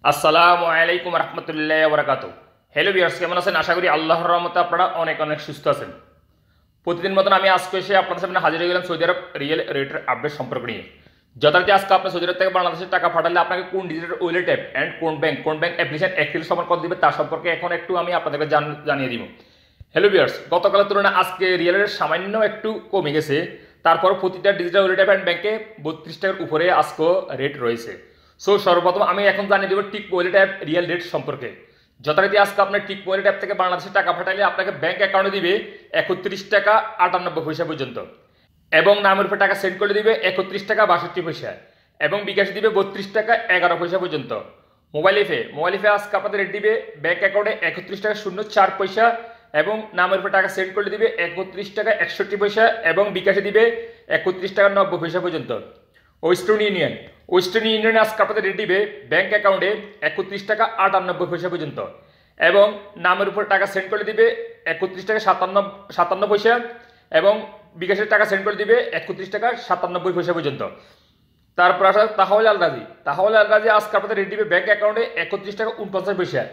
আসসালামু আলাইকুম রহমতুল্লাহ বরকাত। হ্যালো ভিউয়ার্স, কেমন আছেন? আশা করি আল্লাহর রহমতে আপনারা অনেক অনেক সুস্থ আছেন। প্রতিদিন মতন আমি আজকে এসে আপনাদের সামনে হাজির হয়ে গেলাম সৌদি আরব রিয়েল রেটের আপডেট সম্পর্ক নিয়ে। যথারীতি আজকে আপনার সৌদি আরব থেকে বাংলাদেশে টাকা পাঠালে আপনাকে কোন ডিজিটাল ওয়ালেট অ্যাপ অ্যান্ড কোন ব্যাংক অ্যাপ্লিকেশন অ্যাক্টিভ সময় কত দিবে তার সম্পর্কে এখন একটু আমি আপনাদেরকে জানিয়ে দিব। হ্যালো ভিউয়ার্স, গতকালের তুলনায় আজকে রিয়েল রেট সামান্য একটু কমে গেছে। তারপর প্রতিটা ডিজিটাল ওয়ালেট অ্যাপ অ্যান্ড ব্যাংকে 32 টাকার উপরে আজকে রেট রয়েছে। সো সর্বপ্রথম আমি এখন জানিয়ে দেবো tick wallet app real rate সম্পর্কে। যথারীতি আজকে আপনার টিক ওয়ালেট অ্যাপ থেকে বাংলাদেশে টাকা পাঠালে আপনাকে ব্যাংক অ্যাকাউন্টে দিবে 31 টাকা 98 পয়সা পর্যন্ত, এবং নামের উপর টাকা সেন্ড করে দিবে 31 টাকা 62 পয়সা, এবং বিকাশ দিবে 32 টাকা 11 পয়সা পর্যন্ত। মোবাইল এফে আজকে আপনাদের রেট দিবে ব্যাংক অ্যাকাউন্টে 31 টাকা 04 পয়সা, এবং নামের উপর টাকা সেন্ড করে দিবে 31 টাকা 61 পয়সা, এবং বিকাশে দিবে 31 টাকা 90 পয়সা পর্যন্ত। ওয়েস্টার্ন ইউনিয়নে আজকে আপনাদের রেট দিবে ব্যাংক অ্যাকাউন্টে 31 টাকা 98 পয়সা পর্যন্ত, এবং নামের উপর টাকা সেন্ড করে দিবে 31 টাকা 57 পয়সা, এবং বিকাশের টাকা সেন্ড করে দিবে 31 টাকা 97 পয়সা পর্যন্ত। তারপর আসা তাহলে আল রাজি আজকে আপনাদের রেট দিবে ব্যাংক অ্যাকাউন্টে 31 টাকা 49 পয়সা,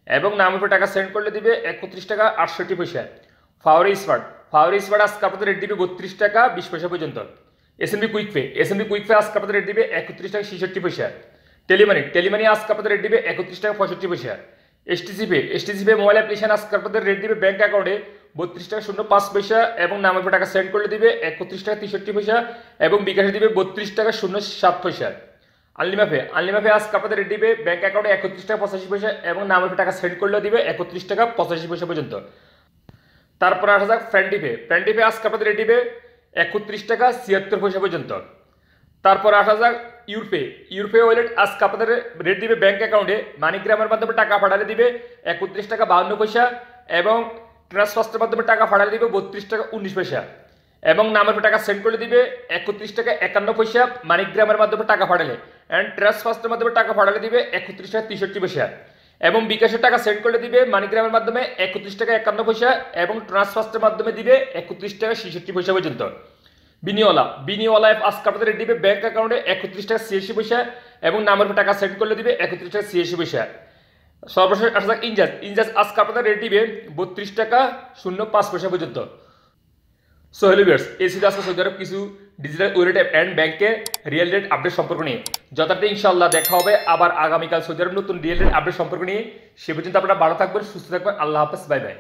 এবং নামের উপর টাকা সেন্ড করলে দিবে 31 টাকা 68 পয়সা। ফাওয়ারি স্মার্ট আজকে আপনাদের রেট দিবে 32 টাকা 20 পয়সা পর্যন্ত। S M B quick pay আজকে আপনাদের রেট দিবে 31 টাকা 66 পয়সা। টেলিমানি আজকে আপনাদের রেট দিবে 31 টাকা 65 পয়সা। এসটিসি পে মোবাইল অ্যাপ্লিকেশন আজকে আপনাদের রেট দিবে ব্যাংক অ্যাকাউন্টে 32 টাকা 05 পয়সা, এবং নামের উপর টাকা সেন্ড করলে দিবে 31 টাকা 63 পয়সা, এবং বিকাশে দিবে 32 টাকা 07 পয়সা। আনলিমাফে আজকে আপনাদের রেট দিবে ব্যাংক অ্যাকাউন্টে 31 টাকা 85 পয়সা, এবং নামের উপর টাকা সেন্ড করলে দিবে 31 টাকা 85 পয়সা পর্যন্ত। তারপর আসা যাক ফ্রেন্ডিপে আজকে আপনাদের রেট দিবে 31 টাকা 76 পয়সা পর্যন্ত। তারপর আসা যাক ইউরপে ওয়ালেট আজকে আপনাদের রেট দিবে ব্যাংক অ্যাকাউন্টে মানিগ্রামের মাধ্যমে টাকা পাঠালে দিবে 31 টাকা 52 পয়সা, এবং ট্রান্সফার্সের মাধ্যমে টাকা পাঠালে দিবে 32 টাকা 19 পয়সা, এবং নামের টাকা সেন্ড করে দিবে 31 টাকা 51 পয়সা মানিগ্রামের মাধ্যমে টাকা পাঠালে, অ্যান্ড ট্রান্সফার্সের মাধ্যমে টাকা পাঠালে দিবে 31 টাকা 63 পয়সা, এবং বিকাশের টাকা সেন্ড করে দিবে মানিগ্রামের মাধ্যমে 31 টাকা 51 পয়সা, এবং ট্রান্সফার্সের মাধ্যমে দিবে 31 টাকা 66 পয়সা পর্যন্ত। বিনিওয়ালা অ্যাপ আজকে আপনাদের রেট দিবে ব্যাংক অ্যাকাউন্টে 31 টাকা 86 পয়সা, এবং নামের উপর টাকা সেন্ড করলে দিবে 31 টাকা 86 পয়সা। সর্বশেষ আসা যাক ইনজাস আজকে আপনাদের রেট দিবে 32 টাকা 05 পয়সা পর্যন্ত। সো হ্যালো ভিউয়ার্স, এই ছিল আজকে সৌদি আরব কিছু ডিজিটাল ওয়ালেট অ্যাপ অ্যান্ড ব্যাংকের রিয়েল রেট আপডেট সম্পর্ক নিয়ে। যথার্থ ইনশাআল্লাহ দেখা হবে আবার আগামীকাল সৌদি আরব নতুন রিয়েল রেট আপডেট সম্পর্ক নিয়ে। সে পর্যন্ত আপনারা ভালো থাকবেন, সুস্থ থাকবেন। আল্লাহ হাফেজ, বাই বাই।